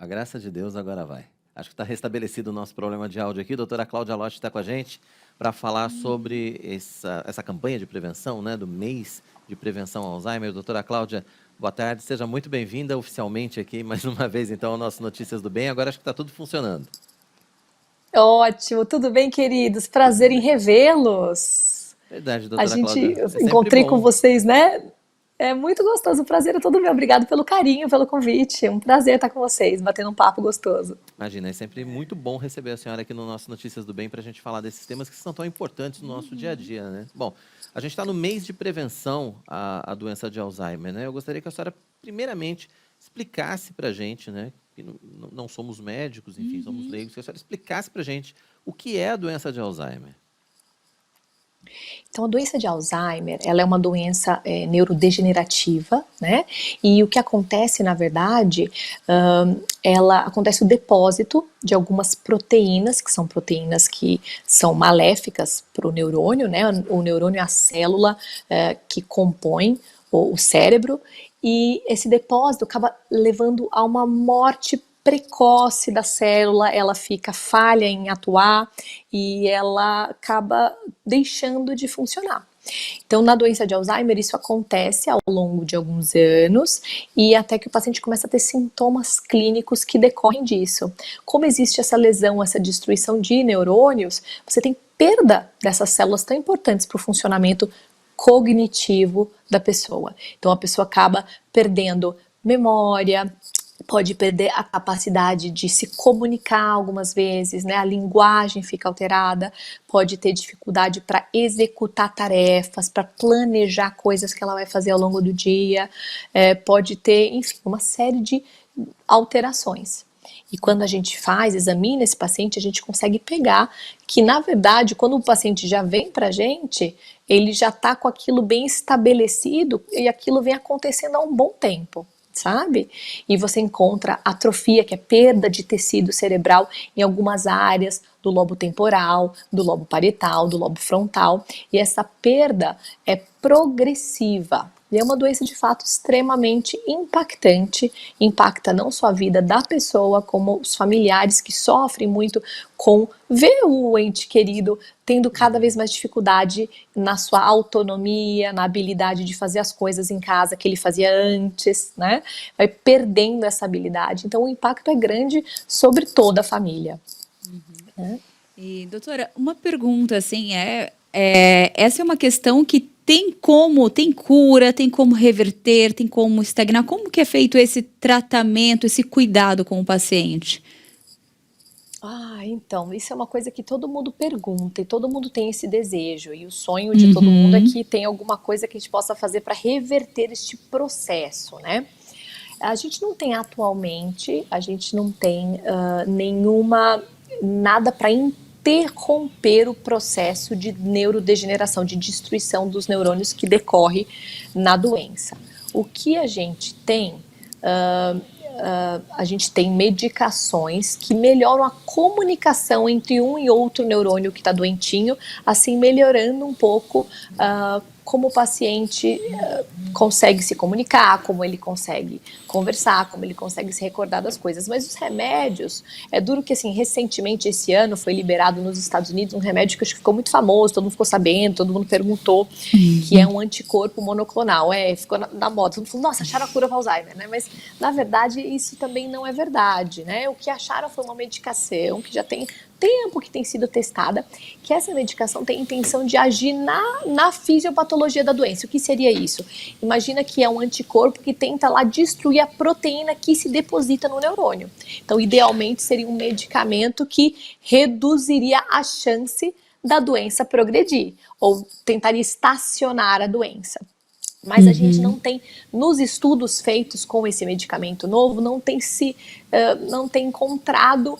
A graça de Deus agora vai. Acho que está restabelecido o nosso problema de áudio aqui. Doutora Cláudia Lotti está com a gente para falar sobre essa campanha de prevenção, né, do mês de prevenção ao Alzheimer. Doutora Cláudia, boa tarde. Seja muito bem-vinda oficialmente aqui, mais uma vez, então, ao nosso Notícias do Bem. Agora acho que está tudo funcionando. Ótimo, tudo bem, queridos? Tudo Prazer em bem. revê-los. Verdade, A doutora gente Cláudia. É sempre encontrei com bom. vocês, né? É muito gostoso, o prazer é todo meu. Obrigado pelo carinho, pelo convite. É um prazer estar com vocês, batendo um papo gostoso. Imagina, é sempre muito bom receber a senhora aqui no nosso Notícias do Bem para a gente falar desses temas que são tão importantes no nosso dia a dia, né? Bom, a gente está no mês de prevenção à doença de Alzheimer, né? Eu gostaria que a senhora, primeiramente, explicasse para a gente, né? Que não somos médicos, enfim, somos leigos, que a senhora explicasse para a gente o que é a doença de Alzheimer. Então, a doença de Alzheimer, ela é uma doença neurodegenerativa, né? E o que acontece, na verdade, ela acontece o depósito de algumas proteínas, que são maléficas para o neurônio, né? O neurônio é a célula que compõe o cérebro, e esse depósito acaba levando a uma morte precoce da célula, ela fica falha em atuar e ela acaba deixando de funcionar. Então, na doença de Alzheimer, isso acontece ao longo de alguns anos e até que o paciente começa a ter sintomas clínicos que decorrem disso. Como existe essa lesão, essa destruição de neurônios, você tem perda dessas células tão importantes para o funcionamento cognitivo da pessoa. Então, a pessoa acaba perdendo memória, pode perder a capacidade de se comunicar algumas vezes, né? A linguagem fica alterada, pode ter dificuldade para executar tarefas, para planejar coisas que ela vai fazer ao longo do dia, pode ter, enfim, uma série de alterações. E quando a gente examina esse paciente, a gente consegue pegar que, na verdade, quando o paciente já vem para a gente, ele já está com aquilo bem estabelecido e aquilo vem acontecendo há um bom tempo, sabe? E você encontra atrofia, que é perda de tecido cerebral em algumas áreas do lobo temporal, do lobo parietal, do lobo frontal, e essa perda é progressiva. E é uma doença de fato extremamente impactante, impacta não só a vida da pessoa, como os familiares que sofrem muito com ver o ente querido tendo cada vez mais dificuldade na sua autonomia, na habilidade de fazer as coisas em casa que ele fazia antes, né? Vai perdendo essa habilidade. Então o impacto é grande sobre toda a família. Né? E, doutora, uma pergunta, assim, essa é uma questão que tem cura, tem como reverter, tem como estagnar. Como que é feito esse tratamento, esse cuidado com o paciente? Então, isso é uma coisa que todo mundo pergunta e todo mundo tem esse desejo. E o sonho de todo mundo é que tem alguma coisa que a gente possa fazer para reverter este processo, né? A gente não tem atualmente, nada para interromper o processo de neurodegeneração, de destruição dos neurônios que decorre na doença. O que a gente tem? A gente tem medicações que melhoram a comunicação entre um e outro neurônio que está doentinho, assim melhorando um pouco como o paciente consegue se comunicar, como ele consegue conversar, como ele consegue se recordar das coisas. Mas os remédios, é duro que assim, recentemente esse ano foi liberado nos Estados Unidos um remédio que acho que ficou muito famoso, todo mundo ficou sabendo, todo mundo perguntou, que é um anticorpo monoclonal, ficou na moda, todo mundo falou, nossa, acharam a cura para Alzheimer, né? Mas na verdade isso também não é verdade, né? O que acharam foi uma medicação que já tem tempo que tem sido testada, que essa medicação tem a intenção de agir na fisiopatologia da doença. O que seria isso? Imagina que é um anticorpo que tenta lá destruir a proteína que se deposita no neurônio. Então, idealmente, seria um medicamento que reduziria a chance da doença progredir, ou tentaria estacionar a doença. Mas a gente não tem, nos estudos feitos com esse medicamento novo, não tem encontrado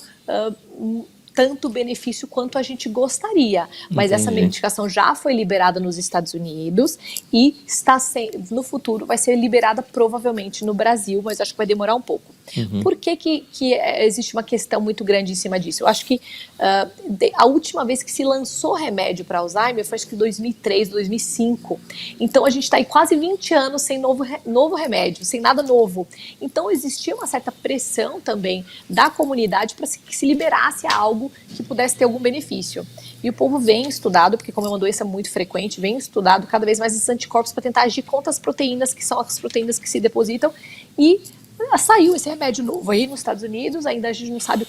tanto benefício quanto a gente gostaria. Mas essa medicação já foi liberada nos Estados Unidos e no futuro vai ser liberada provavelmente no Brasil, mas acho que vai demorar um pouco. Por que existe uma questão muito grande em cima disso? Eu acho que a última vez que se lançou remédio para Alzheimer foi acho que 2003, 2005. Então a gente está aí quase 20 anos sem novo remédio, sem nada novo. Então existia uma certa pressão também da comunidade para que se liberasse algo que pudesse ter algum benefício. E o povo vem estudado, porque como é uma doença muito frequente, vem estudado cada vez mais esses anticorpos para tentar agir contra as proteínas, que são as proteínas que se depositam, e saiu esse remédio novo aí nos Estados Unidos, ainda a gente não sabe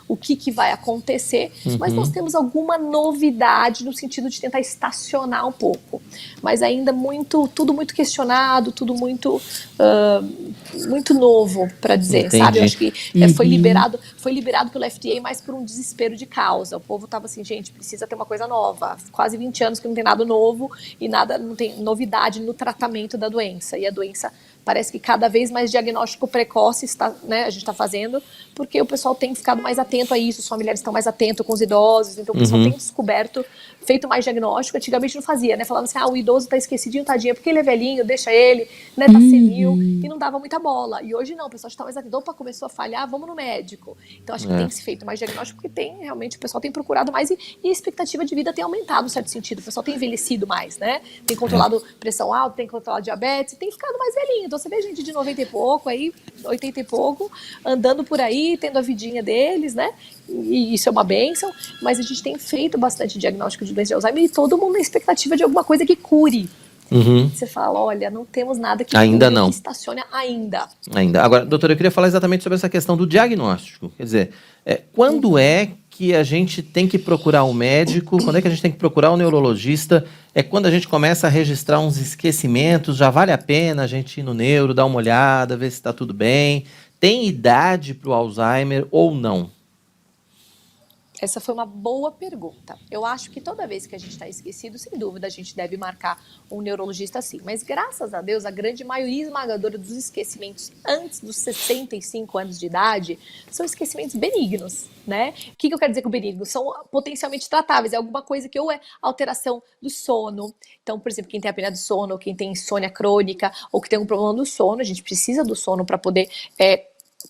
o que vai acontecer, mas nós temos alguma novidade no sentido de tentar estacionar um pouco, mas ainda tudo muito questionado, tudo muito novo para dizer, Entendi. sabe? Eu acho que foi liberado pelo FDA mais por um desespero de causa. O povo tava assim, gente, precisa ter uma coisa nova. Quase 20 anos que não tem nada novo e não tem novidade no tratamento da doença. E a doença parece que cada vez mais diagnóstico precoce a gente está fazendo, porque o pessoal tem ficado mais atento a isso, os familiares estão mais atentos com os idosos, então o pessoal tem descoberto, feito mais diagnóstico. Antigamente não fazia, né? Falava assim, o idoso tá esquecidinho, tadinho, porque ele é velhinho, deixa ele, né? Tá senil, e não dava muita bola. E hoje não, o pessoal está mais atento, opa, começou a falhar, vamos no médico. Então acho que tem se feito mais diagnóstico, porque realmente o pessoal tem procurado mais e a expectativa de vida tem aumentado, em certo sentido. O pessoal tem envelhecido mais, né? Tem controlado pressão alta, tem controlado diabetes, tem ficado mais velhinho. Então você vê gente de 90 e pouco, aí 80 e pouco, andando por aí, tendo a vidinha deles, né? E isso é uma bênção, mas a gente tem feito bastante diagnóstico de doença de Alzheimer e todo mundo na expectativa de alguma coisa que cure. Você fala, olha, não temos nada que ainda não que estacione ainda. Agora, doutora, eu queria falar exatamente sobre essa questão do diagnóstico. Quer dizer, quando é que a gente tem que procurar um médico? Quando é que a gente tem que procurar um neurologista? É quando a gente começa a registrar uns esquecimentos, já vale a pena a gente ir no neuro, dar uma olhada, ver se está tudo bem? Tem idade para o Alzheimer ou não? Essa foi uma boa pergunta. Eu acho que toda vez que a gente está esquecido, sem dúvida, a gente deve marcar um neurologista sim. Mas, graças a Deus, a grande maioria esmagadora dos esquecimentos antes dos 65 anos de idade são esquecimentos benignos, né? O que eu quero dizer com benignos? São potencialmente tratáveis. É alguma coisa que ou é alteração do sono. Então, por exemplo, quem tem apneia do sono, ou quem tem insônia crônica, ou que tem um problema do sono, a gente precisa do sono para poder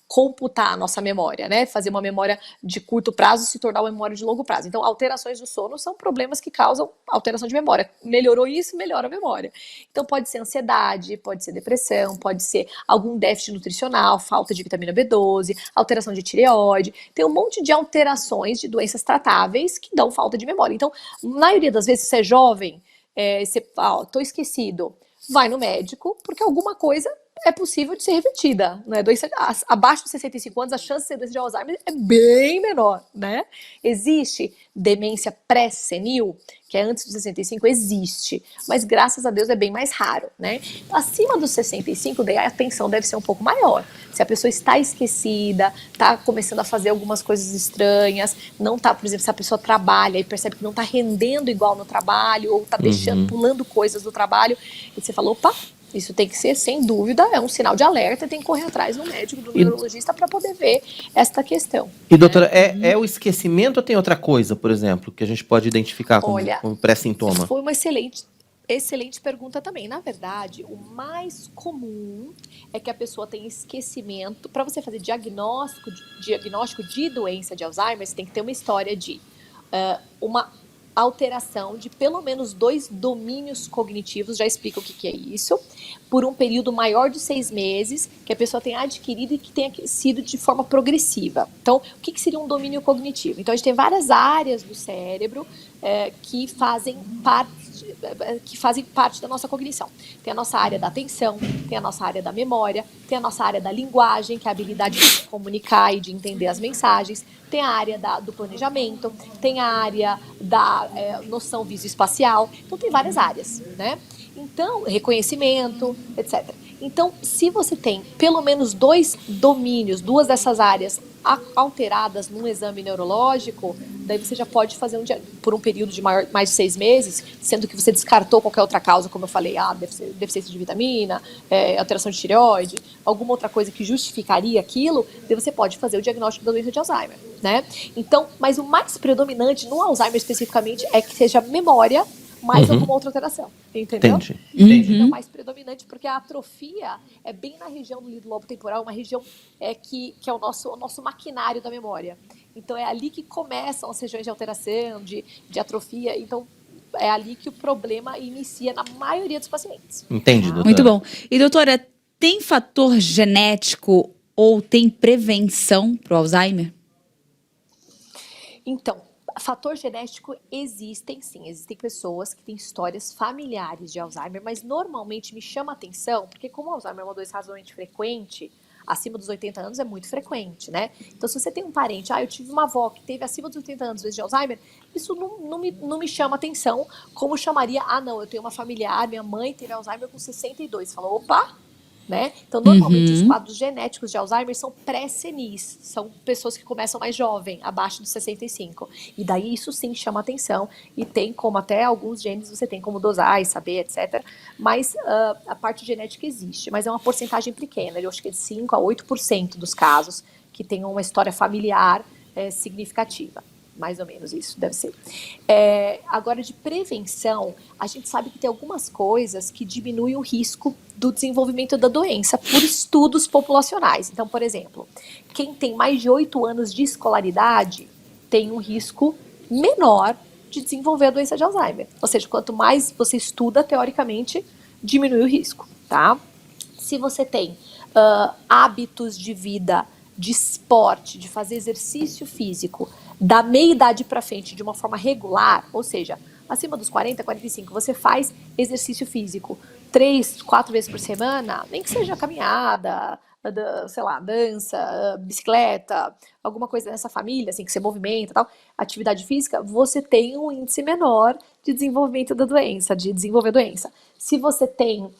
computar a nossa memória, né? Fazer uma memória de curto prazo se tornar uma memória de longo prazo. Então, alterações do sono são problemas que causam alteração de memória. Melhorou isso, melhora a memória. Então, pode ser ansiedade, pode ser depressão, pode ser algum déficit nutricional, falta de vitamina B12, alteração de tireoide. Tem um monte de alterações de doenças tratáveis que dão falta de memória. Então, na maioria das vezes, se você é jovem, você fala, tô esquecido, vai no médico, porque alguma coisa é possível de ser revertida, né? Abaixo de 65 anos, a chance de ser doença de Alzheimer é bem menor, né? Existe demência pré-senil, que é antes dos 65, existe, mas graças a Deus é bem mais raro, né? Acima dos 65, daí a atenção deve ser um pouco maior. Se a pessoa está esquecida, está começando a fazer algumas coisas estranhas, não está, por exemplo, se a pessoa trabalha e percebe que não está rendendo igual no trabalho, ou está deixando, pulando coisas do trabalho, e você fala, opa, isso tem que ser, sem dúvida, é um sinal de alerta, tem que correr atrás do médico, do neurologista para poder ver esta questão. E doutora, é o esquecimento ou tem outra coisa, por exemplo, que a gente pode identificar como pré-sintoma? Foi uma excelente pergunta também. Na verdade, o mais comum é que a pessoa tenha esquecimento. Para você fazer diagnóstico de doença de Alzheimer, você tem que ter uma história de uma alteração de pelo menos 2 domínios cognitivos, já explica o que é isso, por um período maior de 6 meses, que a pessoa tenha adquirido e que tenha sido de forma progressiva. Então, o que seria um domínio cognitivo? Então, a gente tem várias áreas do cérebro que fazem parte da nossa cognição. Tem a nossa área da atenção, tem a nossa área da memória, tem a nossa área da linguagem, que é a habilidade de se comunicar e de entender as mensagens, tem a área do planejamento, tem a área da noção visoespacial. Então, tem várias áreas, né? Então, reconhecimento, etc. Então, se você tem pelo menos 2 domínios, 2 dessas áreas alteradas num exame neurológico, daí você já pode fazer por um período de mais de 6 meses, sendo que você descartou qualquer outra causa, como eu falei, deficiência de vitamina, alteração de tireoide, alguma outra coisa que justificaria aquilo, daí você pode fazer o diagnóstico da doença de Alzheimer, né? Então, mas o mais predominante no Alzheimer especificamente é que seja memória mais alguma outra alteração, entendeu? Entendi. Entendi. Então, mais predominante, porque a atrofia é bem na região do lobo temporal, uma região que é o nosso maquinário da memória. Então, é ali que começam as regiões de alteração, de atrofia. Então, é ali que o problema inicia na maioria dos pacientes. Entendi, doutora. Muito bom. E, doutora, tem fator genético ou tem prevenção para o Alzheimer? Então, fator genético existem sim, existem pessoas que têm histórias familiares de Alzheimer, mas normalmente me chama a atenção, porque como o Alzheimer é uma doença razoavelmente frequente, acima dos 80 anos é muito frequente, né? Então, se você tem um parente, eu tive uma avó que teve acima dos 80 anos vezes de Alzheimer, isso não me chama atenção, como chamaria, não, eu tenho uma familiar, minha mãe teve Alzheimer com 62, você fala, opa, né? Então, normalmente, os quadros genéticos de Alzheimer são pré-senis, são pessoas que começam mais jovem, abaixo dos 65. E daí, isso sim chama atenção, e tem como até alguns genes você tem como dosar e saber, etc. Mas a parte genética existe, mas é uma porcentagem pequena, eu acho que é de 5 a 8% dos casos que tem uma história familiar significativa. Mais ou menos isso, deve ser. Agora, de prevenção, a gente sabe que tem algumas coisas que diminuem o risco do desenvolvimento da doença por estudos populacionais. Então, por exemplo, quem tem mais de 8 anos de escolaridade tem um risco menor de desenvolver a doença de Alzheimer. Ou seja, quanto mais você estuda, teoricamente, diminui o risco, tá? Se você tem hábitos de vida, de esporte, de fazer exercício físico, da meia-idade para frente de uma forma regular, ou seja, acima dos 40, 45, você faz exercício físico 3, 4 vezes por semana, nem que seja caminhada, sei lá, dança, bicicleta, alguma coisa nessa família, assim, que você movimenta e tal, atividade física, você tem um índice menor de desenvolvimento da doença, de desenvolver a doença. Se você tem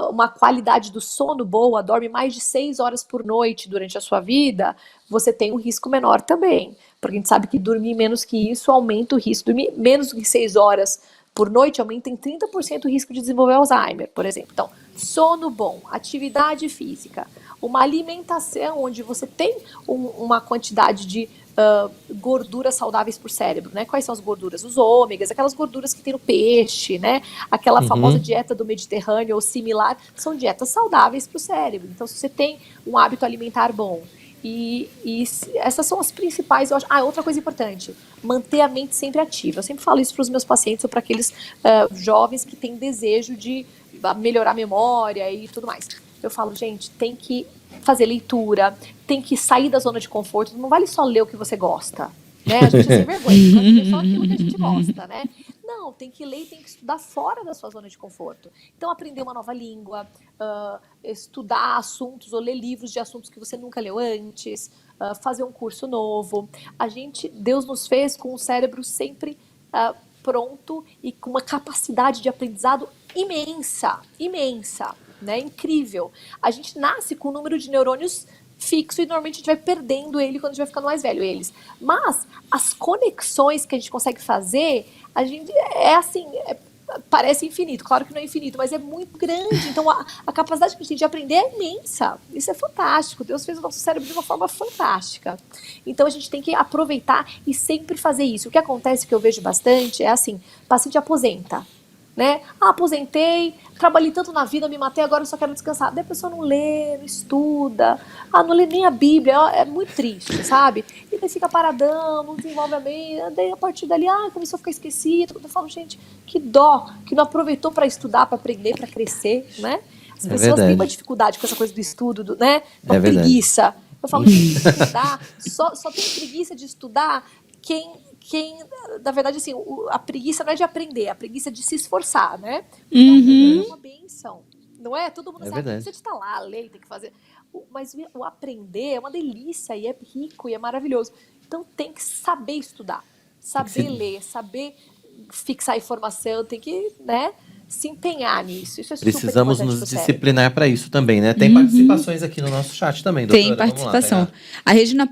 uma qualidade do sono boa, dorme mais de 6 horas por noite durante a sua vida, você tem um risco menor também. Porque a gente sabe que dormir menos que isso aumenta o risco. Dormir menos do que 6 horas por noite aumenta em 30% o risco de desenvolver Alzheimer, por exemplo. Então, sono bom, atividade física, uma alimentação onde você tem uma quantidade de gorduras saudáveis para o cérebro, né? Quais são as gorduras? Os ômegas, aquelas gorduras que tem no peixe, né? Aquela famosa dieta do Mediterrâneo ou similar, são dietas saudáveis para o cérebro. Então, se você tem um hábito alimentar bom, e essas são as principais, eu acho. Outra coisa importante, manter a mente sempre ativa. Eu sempre falo isso para os meus pacientes ou para aqueles jovens que têm desejo de melhorar a memória e tudo mais. Eu falo, gente, tem que fazer leitura, tem que sair da zona de conforto, não vale só ler o que você gosta, né? A gente é sem vergonha, pode ler só aquilo que a gente gosta, né? Não, tem que ler e tem que estudar fora da sua zona de conforto. Então, aprender uma nova língua, estudar assuntos ou ler livros de assuntos que você nunca leu antes, fazer um curso novo. Deus nos fez com o cérebro sempre pronto e com uma capacidade de aprendizado imensa, né? Incrível. A gente nasce com um número de neurônios fixo e normalmente a gente vai perdendo ele quando a gente vai ficando mais velho, eles. Mas as conexões que a gente consegue fazer, a gente parece infinito. Claro que não é infinito, mas é muito grande. Então a capacidade que a gente tem de aprender é imensa. Isso é fantástico. Deus fez o nosso cérebro de uma forma fantástica. Então a gente tem que aproveitar e sempre fazer isso. O que acontece, que eu vejo bastante, é assim, o paciente aposenta, né? Aposentei, trabalhei tanto na vida, me matei, agora eu só quero descansar. Daí a pessoa não lê, não estuda, não lê nem a Bíblia, é muito triste, sabe? E daí fica paradão, não desenvolve a mente, daí a partir dali, começou a ficar esquecido. Eu falo, gente, que dó, que não aproveitou para estudar, para aprender, para crescer, né? As pessoas têm uma dificuldade com essa coisa do estudo, né? Uma preguiça. Eu falo, gente, estudar, só tem preguiça de estudar quem, na verdade, assim, a preguiça não é de aprender, a preguiça é de se esforçar, né? Então, é uma benção, não é? Todo mundo sabe que precisa de estar lá, ler, tem que fazer. Mas o aprender é uma delícia e é rico e é maravilhoso. Então, tem que saber estudar, saber ler, saber fixar a informação, tem que, né, se empenhar nisso. Isso é Precisamos super nos disciplinar para isso também, né? Tem participações aqui no nosso chat também, doutora. Tem participação. Vamos lá, a Regina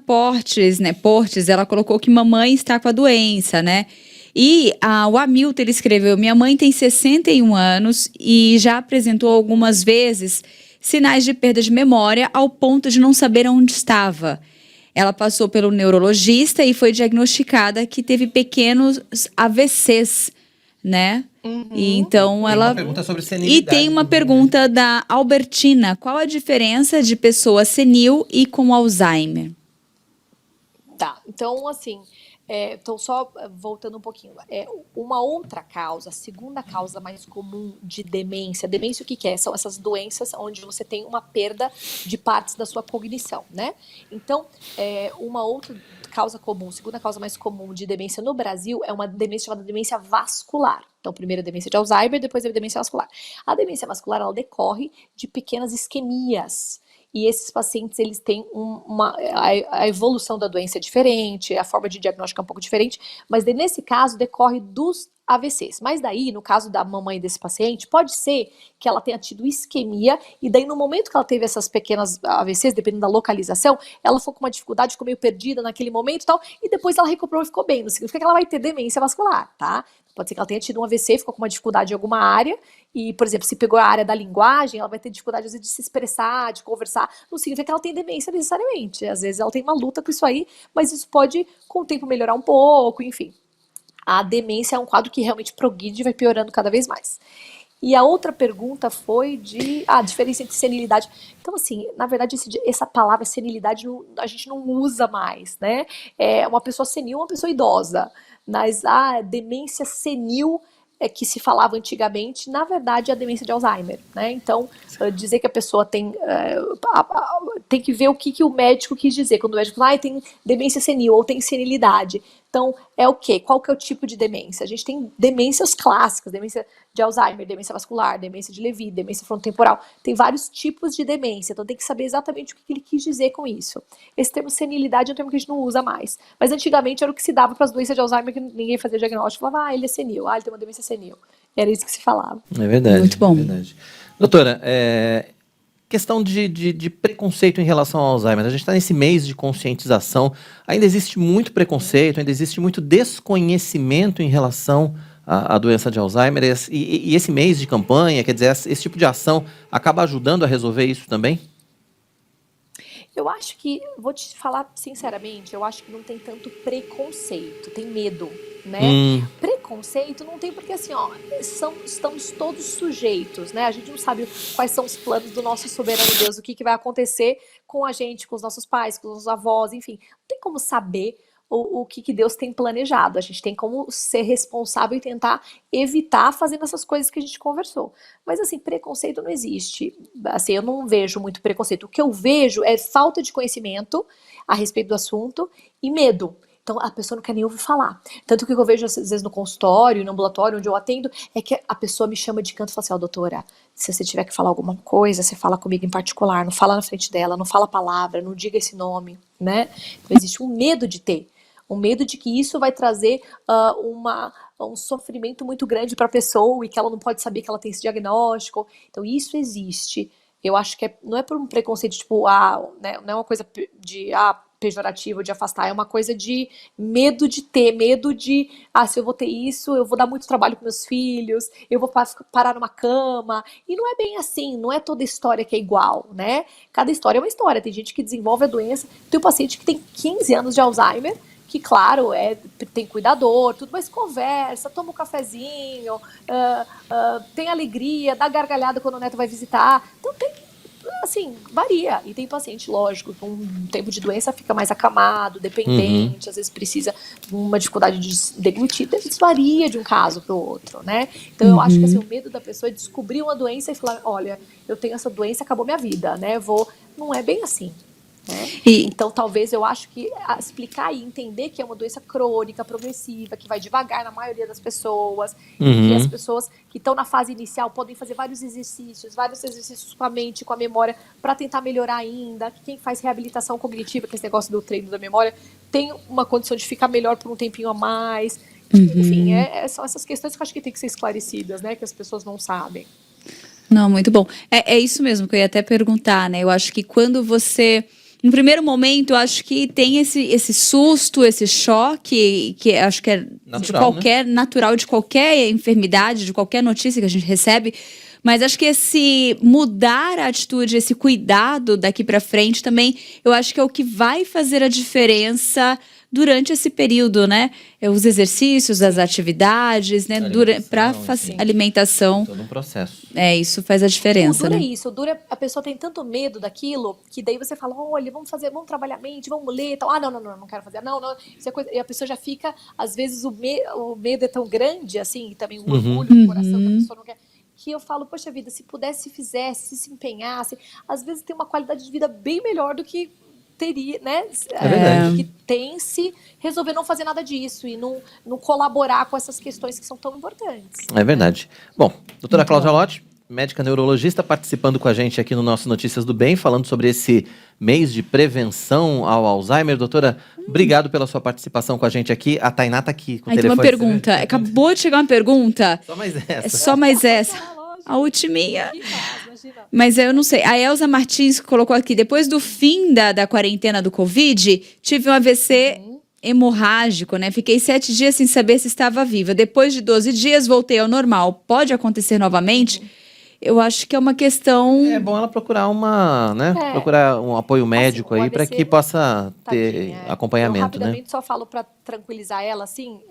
Portes, ela colocou que mamãe está com a doença, né? E o Hamilton, ele escreveu, minha mãe tem 61 anos e já apresentou algumas vezes sinais de perda de memória ao ponto de não saber onde estava. Ela passou pelo neurologista e foi diagnosticada que teve pequenos AVCs, né? E então Tem ela. uma pergunta sobre E senilidade tem uma também, né? pergunta da Albertina: qual a diferença de pessoa senil e com Alzheimer? Tá, então assim, então só voltando um pouquinho, uma outra causa, a segunda causa mais comum de demência, demência o que que é? São essas doenças onde você tem uma perda de partes da sua cognição, né? Então, uma outra causa comum, segunda causa mais comum de demência no Brasil é uma demência chamada demência vascular. Então, primeiro a demência de Alzheimer, depois a demência vascular. A demência vascular, ela decorre de pequenas isquemias, e esses pacientes, eles têm a evolução da doença é diferente, a forma de diagnóstico é um pouco diferente, mas nesse caso decorre dos AVCs. Mas daí, no caso da mamãe desse paciente, pode ser que ela tenha tido isquemia, e daí no momento que ela teve essas pequenas AVCs, dependendo da localização, ela ficou com uma dificuldade, ficou meio perdida naquele momento e tal, e depois ela recuperou e ficou bem. Não significa que ela vai ter demência vascular, tá? Pode ser que ela tenha tido um AVC, ficou com uma dificuldade em alguma área, e, por exemplo, se pegou a área da linguagem, ela vai ter dificuldade, às vezes, de se expressar, de conversar. Não significa que ela tem demência necessariamente. Às vezes ela tem uma luta com isso aí, mas isso pode, com o tempo, melhorar um pouco, enfim. A demência é um quadro que realmente progride e vai piorando cada vez mais. E a outra pergunta foi a diferença entre senilidade. Então, assim, na verdade, essa palavra senilidade a gente não usa mais, né? Uma pessoa senil é uma pessoa idosa, mas a demência senil que se falava antigamente, na verdade, é a demência de Alzheimer, né? Então, dizer que a pessoa tem que ver o que o médico quis dizer. Quando o médico fala, tem demência senil ou tem senilidade. Então, é o quê? Qual que é o tipo de demência? A gente tem demências clássicas, demência de Alzheimer, demência vascular, demência de Lewy, demência frontotemporal. Tem vários tipos de demência, então tem que saber exatamente o que ele quis dizer com isso. Esse termo senilidade é um termo que a gente não usa mais. Mas antigamente era o que se dava para as doenças de Alzheimer, que ninguém fazia diagnóstico. Falava, ele é senil, ele tem uma demência senil. Era isso que se falava. É verdade. Muito bom. É verdade. Doutora, questão de preconceito em relação ao Alzheimer. A gente está nesse mês de conscientização. Ainda existe muito preconceito, ainda existe muito desconhecimento em relação à doença de Alzheimer. E esse mês de campanha, quer dizer, esse tipo de ação acaba ajudando a resolver isso também? Eu acho que, vou te falar sinceramente, eu acho que não tem tanto preconceito, tem medo, né? Preconceito não tem porque assim, estamos todos sujeitos, né? A gente não sabe quais são os planos do nosso soberano Deus, o que vai acontecer com a gente, com os nossos pais, com os nossos avós, enfim. Não tem como saber o que Deus tem planejado. A gente tem como ser responsável e tentar evitar fazendo essas coisas que a gente conversou. Mas assim, preconceito não existe. Assim, eu não vejo muito preconceito. O que eu vejo é falta de conhecimento a respeito do assunto e medo. Então a pessoa não quer nem ouvir falar. Tanto que o que eu vejo às vezes no consultório, no ambulatório onde eu atendo, é que a pessoa me chama de canto e fala assim, doutora, se você tiver que falar alguma coisa, você fala comigo em particular, não fala na frente dela, não fala a palavra, não diga esse nome, né? Então existe um medo de ter. Um medo de que isso vai trazer um sofrimento muito grande para a pessoa e que ela não pode saber que ela tem esse diagnóstico. Então, isso existe. Eu acho que não é por um preconceito, tipo, né, não é uma coisa pejorativa, de afastar, é uma coisa de medo de ter, medo de, se eu vou ter isso, eu vou dar muito trabalho para meus filhos, eu vou parar numa cama. E não é bem assim, não é toda história que é igual, né? Cada história é uma história. Tem gente que desenvolve a doença, tem um paciente que tem 15 anos de Alzheimer, que, claro, tem cuidador, tudo, mas conversa, toma um cafezinho, tem alegria, dá gargalhada quando o neto vai visitar. Então, assim, varia. E tem paciente, lógico, com um tempo de doença fica mais acamado, dependente, às vezes precisa de uma dificuldade de deglutir. Isso varia de um caso para o outro, né? Então, eu acho que assim, o medo da pessoa é descobrir uma doença e falar, olha, eu tenho essa doença, acabou minha vida, né? Não é bem assim. Né? Então, talvez eu acho que explicar e entender que é uma doença crônica, progressiva, que vai devagar na maioria das pessoas, e que as pessoas que estão na fase inicial podem fazer vários exercícios com a mente, com a memória, para tentar melhorar ainda. Quem faz reabilitação cognitiva, que é esse negócio do treino da memória, tem uma condição de ficar melhor por um tempinho a mais. Enfim, são essas questões que eu acho que tem que ser esclarecidas, né? Que as pessoas não sabem. Não, muito bom. É isso mesmo que eu ia até perguntar, né? Eu acho que quando você... No primeiro momento, eu acho que tem esse susto, esse choque, que acho que é natural de qualquer enfermidade, de qualquer notícia que a gente recebe. Mas acho que esse mudar a atitude, esse cuidado daqui para frente também, eu acho que é o que vai fazer a diferença durante esse período, né? Os exercícios, as atividades, né? Para Alimentação, alimentação. Todo um processo. Isso faz a O diferença, duro é né? isso, o duro é a pessoa tem tanto medo daquilo, que daí você fala, olha, vamos trabalhar a mente, vamos ler e tal. Ah, não quero fazer. Não, isso é coisa. E a pessoa já fica, às vezes o medo é tão grande, assim, e também o orgulho no coração que a pessoa não quer. Que eu falo, poxa vida, se pudesse, fizesse, se empenhasse, às vezes tem uma qualidade de vida bem melhor do que teria, né? É verdade. Que tem se resolver não fazer nada disso e não colaborar com essas questões que são tão importantes. É verdade. Bom, doutora Cláudia Lotti, médica neurologista, participando com a gente aqui no nosso Notícias do Bem, falando sobre esse mês de prevenção ao Alzheimer. Doutora, obrigado pela sua participação com a gente aqui. A Tainá está aqui com o Aí tem uma telefone. pergunta. Acabou de chegar uma pergunta. Só mais É essa. só mais essa. A ultiminha. Mas eu não sei. A Elza Martins colocou aqui, depois do fim da quarentena do Covid, tive um AVC hemorrágico, né? Fiquei 7 dias sem saber se estava viva. Depois de 12 dias, voltei ao normal. Pode acontecer novamente? Eu acho que é uma questão... É bom ela procurar É. procurar um apoio médico o aí para AVC, que possa ter tadinha, acompanhamento, eu né? rapidamente só falo pra tranquilizar ela, assim,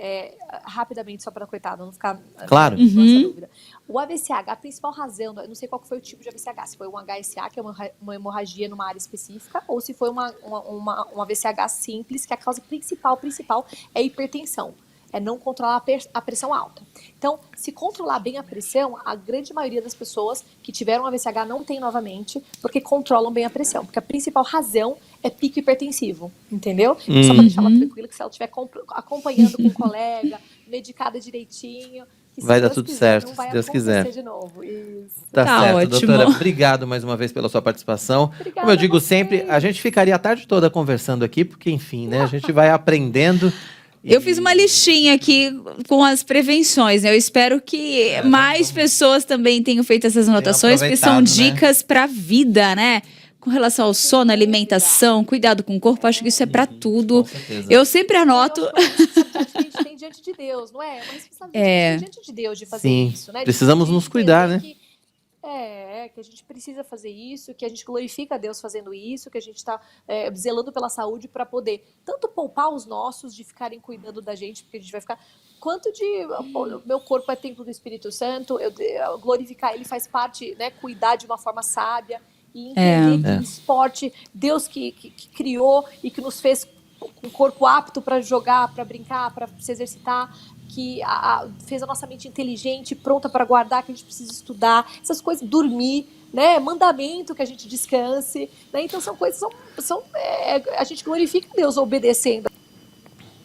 rapidamente só pra coitada, não ficar Claro. com essa dúvida. O AVCH, a principal razão, eu não sei qual que foi o tipo de AVCH, se foi um HSA, que é uma hemorragia numa área específica, ou se foi um AVCH simples, que a causa principal é hipertensão. É não controlar a pressão alta. Então, se controlar bem a pressão, a grande maioria das pessoas que tiveram AVCH não tem novamente, porque controlam bem a pressão. Porque a principal razão é pico hipertensivo, entendeu? Só para deixar ela tranquila, que se ela estiver acompanhando com um colega, medicada direitinho, que se Vai dar Deus tudo quiser, certo, não vai se Deus acontecer quiser. de novo. Isso. Tá Tá certo, ótimo. doutora. Obrigado mais uma vez pela sua participação. Obrigada Como eu digo a vocês. sempre, a gente ficaria a tarde toda conversando aqui, porque, enfim, né? A gente vai aprendendo. Eu fiz uma listinha aqui com as prevenções, né? Eu espero que mais pessoas também tenham feito essas anotações, porque são aproveitado, né? dicas para a vida, né? Com relação ao sono, alimentação, cuidado com o corpo, acho que isso é para tudo. Com certeza. Eu sempre anoto. É uma responsabilidade que a gente tem diante de Deus, não é? É uma responsabilidade que a gente tem diante de Deus de fazer Sim, isso, né? De precisamos nos cuidar, né? Que a gente precisa fazer isso, que a gente glorifica a Deus fazendo isso, que a gente está zelando pela saúde para poder tanto poupar os nossos de ficarem cuidando da gente, porque a gente vai ficar, quanto de meu corpo é templo do Espírito Santo, eu glorificar ele faz parte, né? Cuidar de uma forma sábia e entender que o esporte, Deus que criou e que nos fez com o corpo apto para jogar, para brincar, para se exercitar, que fez a nossa mente inteligente, pronta para guardar, que a gente precisa estudar, essas coisas, dormir, né? Mandamento que a gente descanse, né? Então são coisas, a gente glorifica Deus obedecendo